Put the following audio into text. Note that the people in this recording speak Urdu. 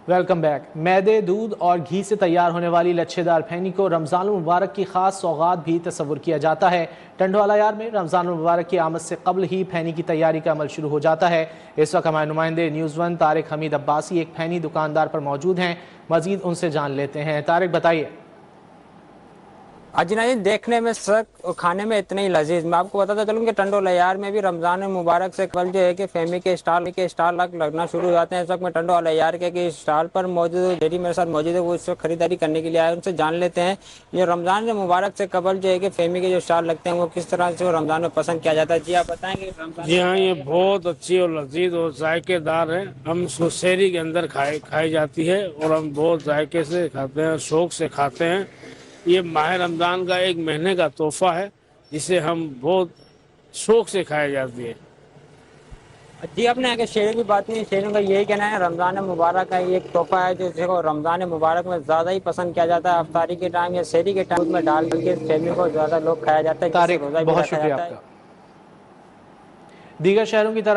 Welcome back. میدے، دودھ اور گھی سے تیار ہونے والی لچھے دار پھینی کو رمضان المبارک کی خاص سوغات بھی تصور کیا جاتا ہے۔ ٹنڈوالہ یار میں رمضان المبارک کی آمد سے قبل ہی پھینی کی تیاری کا عمل شروع ہو جاتا ہے۔ اس وقت ہمارے نمائندے نیوز ون طارق حمید عباسی ایک پھینی دکاندار پر موجود ہیں، مزید ان سے جان لیتے ہیں۔ طارق بتائیے۔ جناب، دیکھنے میں سخت اور کھانے میں اتنے ہی لذیذ۔ میں آپ کو بتاتا چلوں کہ ٹنڈوالہ یار میں بھی رمضان مبارک سے قبل جو ہے کہ فہمی کے اسٹال لگنا شروع ہو جاتے ہیں۔ اس وقت میں ٹنڈوالہ یار کے اسٹال پر موجود ڈیری میرے ساتھ موجود ہے، وہ اس وقت خریداری کرنے کے لیے آئے، ان سے جان لیتے ہیں یہ رمضان مبارک سے قبل جو ہے کہ فہمی کے جو اسٹال لگتے ہیں وہ کس طرح سے رمضان میں پسند کیا جاتا ہے۔ جی آپ بتائیں گے۔ جی ہاں، یہ بہت اچھی اور لذیذ اور ذائقے دار ہے۔ ہم اس کو سحری کے اندر کھائی جاتی ہے اور ہم بہت ذائقے سے کھاتے ہیں، شوق سے کھاتے ہیں۔ یہ ماہ رمضان کا ایک مہینے کا تحفہ ہے جسے ہم بہت شوق سے کھائی جاتی ہے۔ جی آپ نے آگے شیروں کی بات کی، شیروں کا یہی کہنا ہے رمضان مبارک کا یہ ایک تحفہ ہے جسے کو رمضان مبارک میں زیادہ ہی پسند کیا جاتا ہے۔ افطاری کے ٹائم یا سحری کے ٹائم میں ڈال کے فہمی کو زیادہ لوگ کھایا جاتا ہے، جس سے طارق روزہ بھی بہت رکھا شکریہ جاتا آپ ہے۔ کا۔ دیگر شہروں کی طرح